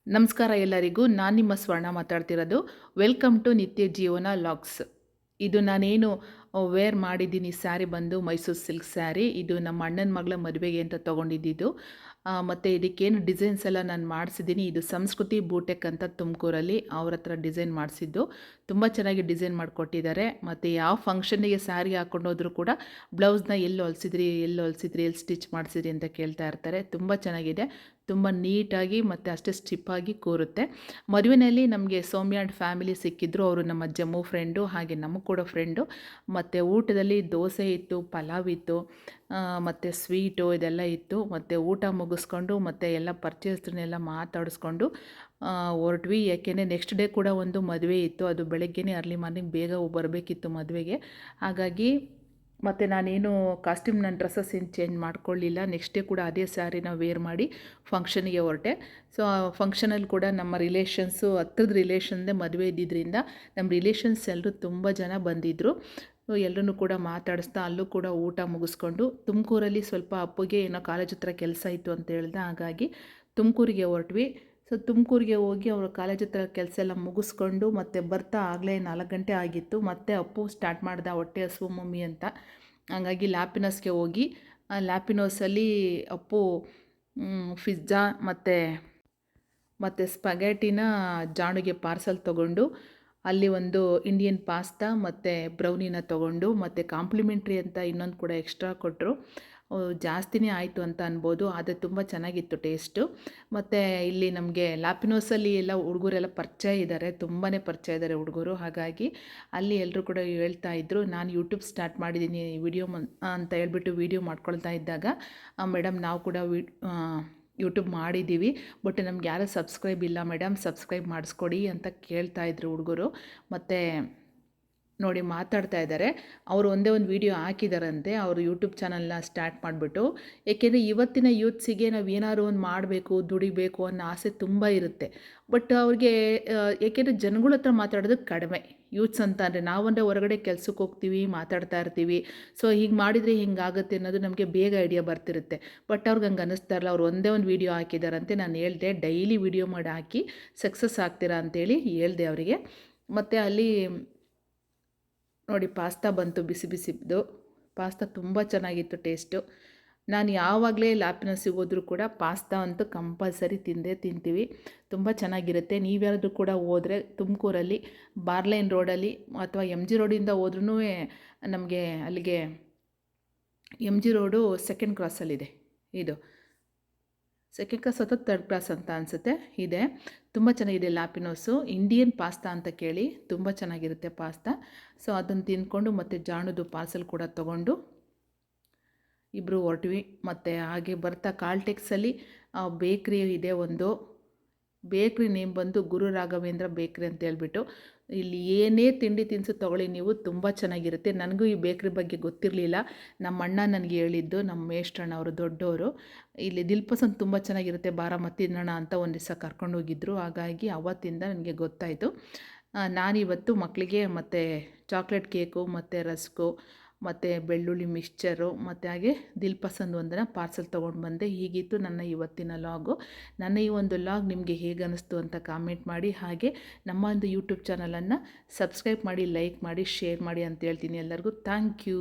ನಮಸ್ಕಾರ ಎಲ್ಲರಿಗೂ. ನಾನು ನಿಮ್ಮ ಸ್ವರ್ಣ ಮಾತಾಡ್ತಿರೋದು. ವೆಲ್ಕಮ್ ಟು ನಿತ್ಯ ಜೀವನ ಲಾಗ್ಸ್. ಇದು ನಾನೇನು ವೇರ್ ಮಾಡಿದ್ದೀನಿ ಸ್ಯಾರಿ ಬಂದು ಮೈಸೂರು ಸಿಲ್ಕ್ ಸ್ಯಾರಿ. ಇದು ನಮ್ಮ ಅಣ್ಣನ ಮಗಳ ಮದುವೆಗೆ ಅಂತ ತೊಗೊಂಡಿದ್ದು. ಮತ್ತು ಇದಕ್ಕೇನು ಡಿಸೈನ್ಸ್ ಎಲ್ಲ ನಾನು ಮಾಡಿಸಿದ್ದೀನಿ. ಇದು ಸಂಸ್ಕೃತಿ ಬೂಟೆಕ್ ಅಂತ ತುಮಕೂರಲ್ಲಿ ಅವ್ರ ಹತ್ರ ಡಿಸೈನ್ ಮಾಡಿಸಿದ್ದು. ತುಂಬ ಚೆನ್ನಾಗಿ ಡಿಸೈನ್ ಮಾಡಿಕೊಟ್ಟಿದ್ದಾರೆ. ಮತ್ತು ಯಾವ ಫಂಕ್ಷನ್ನಿಗೆ ಸ್ಯಾರಿ ಹಾಕ್ಕೊಂಡೋದ್ರೂ ಕೂಡ ಬ್ಲೌಸ್ನ ಎಲ್ಲಿ ಹೊಲಿಸಿದ್ರಿ ಎಲ್ಲಿ ಸ್ಟಿಚ್ ಮಾಡಿಸಿದ್ರಿ ಅಂತ ಕೇಳ್ತಾ ಇರ್ತಾರೆ. ತುಂಬ ಚೆನ್ನಾಗಿದೆ, ತುಂಬ ನೀಟಾಗಿ ಮತ್ತು ಅಷ್ಟೇ ಸ್ಟಿಪ್ಪಾಗಿ ಕೂರುತ್ತೆ. ಮದುವೆಯಲ್ಲಿ ನಮಗೆ ಸೌಮ್ಯ ಆ್ಯಂಡ್ ಫ್ಯಾಮಿಲಿ ಸಿಕ್ಕಿದ್ರು. ಅವರು ನಮ್ಮ ಜಮ್ಮು ಫ್ರೆಂಡು, ಹಾಗೆ ನಮಗೆ ಕೂಡ ಫ್ರೆಂಡು. ಮತ್ತು ಊಟದಲ್ಲಿ ದೋಸೆ ಇತ್ತು, ಪಲಾವ್ ಇತ್ತು, ಮತ್ತು ಸ್ವೀಟು ಇದೆಲ್ಲ ಇತ್ತು. ಮತ್ತು ಊಟ ಮುಗಿಸ್ಕೊಂಡು ಮತ್ತು ಎಲ್ಲ ಪರ್ಚೇಸ್ನೆಲ್ಲ ಮಾತಾಡಿಸ್ಕೊಂಡು ಹೊರಟ್ವಿ. ಯಾಕೆಂದರೆ ನೆಕ್ಸ್ಟ್ ಡೇ ಕೂಡ ಒಂದು ಮದುವೆ ಇತ್ತು. ಅದು ಬೆಳಗ್ಗೆನೇ ಅರ್ಲಿ ಮಾರ್ನಿಂಗ್ ಬೇಗ ಬರಬೇಕಿತ್ತು ಮದುವೆಗೆ. ಹಾಗಾಗಿ ಮತ್ತು ನಾನೇನು ಕಾಸ್ಟ್ಯೂಮ್ ನನ್ನ ಡ್ರೆಸ್ಸಸ್ ಏನು ಚೇಂಜ್ ಮಾಡ್ಕೊಳ್ಳಿಲ್ಲ. ನೆಕ್ಸ್ಟ್ ಡೇ ಕೂಡ ಅದೇ ಸ್ಯಾರಿನ ವೇರ್ ಮಾಡಿ ಫಂಕ್ಷನ್ಗೆ ಹೊರಟೆ. ಸೊ ಆ ಫಂಕ್ಷನಲ್ಲಿ ಕೂಡ ನಮ್ಮ ರಿಲೇಷನ್ಸು, ಹತ್ತಿರದ ರಿಲೇಷನ್ದೇ ಮದುವೆ ಇದ್ದಿದ್ದರಿಂದ ನಮ್ಮ ರಿಲೇಷನ್ಸ್ ಎಲ್ಲರೂ ತುಂಬ ಜನ ಬಂದಿದ್ದರು. ಎಲ್ಲರೂ ಕೂಡ ಮಾತಾಡಿಸ್ತಾ ಅಲ್ಲೂ ಕೂಡ ಊಟ ಮುಗಿಸ್ಕೊಂಡು ತುಮಕೂರಲ್ಲಿ ಸ್ವಲ್ಪ ಅಪ್ಪಗೆ ಏನೋ ಕಾಲೇಜ್ ಹತ್ರ ಕೆಲಸ ಇತ್ತು ಅಂತ ಹೇಳ್ದೆ. ಹಾಗಾಗಿ ತುಮಕೂರಿಗೆ ಹೊರಟ್ವಿ. ಸೊ ತುಮಕೂರಿಗೆ ಹೋಗಿ ಅವ್ರ ಕಾಲೇಜ್ ಹತ್ರ ಕೆಲಸ ಎಲ್ಲ ಮುಗಿಸ್ಕೊಂಡು ಮತ್ತು ಬರ್ತಾ ಆಗಲೇ 4 ಗಂಟೆ ಆಗಿತ್ತು. ಮತ್ತು ಅಪ್ಪು ಸ್ಟಾರ್ಟ್ ಮಾಡ್ದ ಹೊಟ್ಟೆ ಹಸಿವು ಮಮ್ಮಿ ಅಂತ. ಹಾಗಾಗಿ ಲ್ಯಾಪಿನೋಸ್ಗೆ ಹೋಗಿ ಲ್ಯಾಪಿನೋಸಲ್ಲಿ ಅಪ್ಪು ಪಿಜ್ಜಾ ಮತ್ತು ಸ್ಪಗೆಟಿನ ಜಾಣಿಗೆ ಪಾರ್ಸಲ್ ತೊಗೊಂಡು ಅಲ್ಲಿ ಒಂದು ಇಂಡಿಯನ್ ಪಾಸ್ತಾ ಮತ್ತು ಬ್ರೌನಿನ ತೊಗೊಂಡು ಮತ್ತು ಕಾಂಪ್ಲಿಮೆಂಟ್ರಿ ಅಂತ ಇನ್ನೊಂದು ಕೂಡ ಎಕ್ಸ್ಟ್ರಾ ಕೊಟ್ಟರು. ಜಾಸ್ತಿನೇ ಆಯಿತು ಅಂತ ಅನ್ಬೋದು, ಆದರೆ ತುಂಬ ಚೆನ್ನಾಗಿತ್ತು ಟೇಸ್ಟು. ಮತ್ತು ಇಲ್ಲಿ ನಮಗೆ ಲ್ಯಾಪಿನೋಸಲ್ಲಿ ಎಲ್ಲ ಹುಡುಗರೆಲ್ಲ ಪರಿಚಯ ಇದ್ದಾರೆ, ತುಂಬಾ ಪರಿಚಯ ಇದ್ದಾರೆ ಹುಡುಗರು. ಹಾಗಾಗಿ ಅಲ್ಲಿ ಎಲ್ಲರೂ ಕೂಡ ಹೇಳ್ತಾ ಇದ್ದರು, ನಾನು ಯೂಟ್ಯೂಬ್ ಸ್ಟಾರ್ಟ್ ಮಾಡಿದ್ದೀನಿ ವಿಡಿಯೋ ಅಂತ ಹೇಳ್ಬಿಟ್ಟು ವಿಡಿಯೋ ಮಾಡ್ಕೊಳ್ತಾ ಇದ್ದಾಗ, ಮೇಡಮ್ ನಾವು ಕೂಡ ಯೂಟ್ಯೂಬ್ ಮಾಡಿದ್ದೀವಿ, ಬಟ್ ನಮ್ಗೆ ಯಾರೂ ಸಬ್ಸ್ಕ್ರೈಬ್ ಇಲ್ಲ ಮೇಡಮ್, ಸಬ್ಸ್ಕ್ರೈಬ್ ಮಾಡಿಸ್ಕೊಡಿ ಅಂತ ಕೇಳ್ತಾಯಿದ್ರು ಹುಡುಗರು. ಮತ್ತು ನೋಡಿ ಮಾತಾಡ್ತಾ ಇದ್ದಾರೆ. ಅವರು ಒಂದೇ ಒಂದು ವೀಡಿಯೋ ಹಾಕಿದಾರಂತೆ ಅವರು ಯೂಟ್ಯೂಬ್ ಚಾನಲ್ನ ಸ್ಟಾರ್ಟ್ ಮಾಡಿಬಿಟ್ಟು. ಏಕೆಂದರೆ ಇವತ್ತಿನ ಯೂತ್ಸಿಗೆ ನಾವು ಏನಾದ್ರು ಒಂದು ಮಾಡಬೇಕು, ದುಡಿಬೇಕು ಅನ್ನೋ ಆಸೆ ತುಂಬ ಇರುತ್ತೆ. ಬಟ್ ಅವ್ರಿಗೆ ಏಕೆಂದರೆ ಜನಗಳ ಹತ್ರ ಮಾತಾಡೋದು ಕಡಿಮೆ ಯೂತ್ಸ್ ಅಂತ. ಅಂದರೆ ನಾವಂದರೆ ಹೊರಗಡೆ ಕೆಲ್ಸಕ್ಕೆ ಹೋಗ್ತೀವಿ, ಮಾತಾಡ್ತಾ ಇರ್ತೀವಿ. ಸೊ ಹೀಗೆ ಮಾಡಿದರೆ ಹಿಂಗಾಗುತ್ತೆ ಅನ್ನೋದು ನಮಗೆ ಬೇಗ ಐಡಿಯಾ ಬರ್ತಿರುತ್ತೆ. ಬಟ್ ಅವ್ರಿಗೆ ಹಂಗೆ ಅನ್ನಿಸ್ತಾ ಇರಲ್ಲ. ಅವ್ರು ಒಂದೇ ಒಂದು ವೀಡಿಯೋ ಹಾಕಿದಾರಂತೆ. ನಾನು ಹೇಳಿದೆ ಡೈಲಿ ವೀಡಿಯೋ ಮಾಡಿ ಹಾಕಿ ಸಕ್ಸಸ್ ಆಗ್ತೀರಾ ಅಂತೇಳಿ ಹೇಳಿದೆ ಅವರಿಗೆ. ಮತ್ತು ಅಲ್ಲಿ ನೋಡಿ ಪಾಸ್ತಾ ಬಂತು, ಬಿಸಿ ಬಿಸಿದು ಪಾಸ್ತಾ ತುಂಬ ಚೆನ್ನಾಗಿತ್ತು ಟೇಸ್ಟು. ನಾನು ಯಾವಾಗಲೇ ಲ್ಯಾಪಿನೋಸಿಗೆ ಹೋದರೂ ಕೂಡ ಪಾಸ್ತಾ ಅಂತೂ ಕಂಪಲ್ಸರಿ ತಿಂತೀವಿ. ತುಂಬ ಚೆನ್ನಾಗಿರುತ್ತೆ. ನೀವ್ಯಾರಾದ್ರೂ ಕೂಡ ಹೋದರೆ ತುಮಕೂರಲ್ಲಿ ಬಾರ್ಲೈನ್ ರೋಡಲ್ಲಿ ಅಥವಾ ಎಮ್ ಜಿ ರೋಡಿಂದ ಹೋದ್ರೂ ನಮಗೆ ಅಲ್ಲಿಗೆ ಎಮ್ ಜಿ ರೋಡು ಸೆಕೆಂಡ್ ಕ್ರಾಸಲ್ಲಿದೆ. ಇದು ಸೆಕೆಂಡ್ ಕ್ಲಾಸ್ ಅಥವಾ ಥರ್ಡ್ ಕ್ಲಾಸ್ ಅಂತ ಅನಿಸುತ್ತೆ ಇದೆ. ತುಂಬ ಚೆನ್ನಾಗಿದೆ ಲ್ಯಾಪಿನೋಸು. ಇಂಡಿಯನ್ ಪಾಸ್ತಾ ಅಂತ ಕೇಳಿ, ತುಂಬ ಚೆನ್ನಾಗಿರುತ್ತೆ ಪಾಸ್ತಾ. ಸೊ ಅದನ್ನು ತಿಂದ್ಕೊಂಡು ಮತ್ತು ಜಾಣದು ಪಾರ್ಸಲ್ ಕೂಡ ತೊಗೊಂಡು ಇಬ್ಬರು ಹೊರಟ್ವಿ. ಮತ್ತು ಹಾಗೆ ಬರ್ತಾ ಕಾಲ್ಟೆಕ್ಸಲ್ಲಿ ಬೇಕ್ರಿ ಇದೆ ಒಂದು. ಬೇಕ್ರಿ ನೇಮ್ ಬಂದು ಗುರು ರಾಘವೇಂದ್ರ ಬೇಕ್ರಿ ಅಂತ ಹೇಳ್ಬಿಟ್ಟು. ಇಲ್ಲಿ ಏನೇ ತಿಂಡಿ ತಿನಿಸು ತೊಗೊಳ್ಳಿ ನೀವು, ತುಂಬ ಚೆನ್ನಾಗಿರುತ್ತೆ. ನನಗೂ ಈ ಬೇಕ್ರಿ ಬಗ್ಗೆ ಗೊತ್ತಿರಲಿಲ್ಲ, ನಮ್ಮ ಅಣ್ಣ ನನಗೆ ಹೇಳಿದ್ದು, ನಮ್ಮ ಮೇಷ್ಟ್ರಣ್ಣ ಅವರು ದೊಡ್ಡವರು. ಇಲ್ಲಿ ದಿಲ್ಪಸಂದ್ ತುಂಬ ಚೆನ್ನಾಗಿರುತ್ತೆ, ಬಾರ ಮತ್ತಿನ್ನೋಣ ಅಂತ ಒಂದು ದಿವಸ ಕರ್ಕೊಂಡೋಗಿದ್ದರು. ಹಾಗಾಗಿ ಅವತ್ತಿಂದ ನನಗೆ ಗೊತ್ತಾಯಿತು. ನಾನಿವತ್ತು ಮಕ್ಕಳಿಗೆ ಮತ್ತು ಚಾಕ್ಲೇಟ್ ಕೇಕು ಮತ್ತು ರಸ್ಕು ಮತ್ತು ಬೆಳ್ಳುಳ್ಳಿ ಮಿಕ್ಸ್ಚರು ಮತ್ತು ಹಾಗೆ ದಿಲ್ಪಸಂದ್ ಒಂದನ್ನು ಪಾರ್ಸಲ್ ತೊಗೊಂಡು ಬಂದೆ. ಹೀಗಿತ್ತು ನನ್ನ ಇವತ್ತಿನ ಲಾಗು. ನನ್ನ ಈ ಒಂದು ಲಾಗ್ ನಿಮಗೆ ಹೇಗೆ ಅನ್ನಿಸ್ತು ಅಂತ ಕಾಮೆಂಟ್ ಮಾಡಿ. ಹಾಗೆ ನಮ್ಮ ಒಂದು ಯೂಟ್ಯೂಬ್ ಚಾನಲನ್ನು ಸಬ್ಸ್ಕ್ರೈಬ್ ಮಾಡಿ, ಲೈಕ್ ಮಾಡಿ, ಶೇರ್ ಮಾಡಿ ಅಂತ ಹೇಳ್ತೀನಿ ಎಲ್ಲರಿಗೂ. Thank you.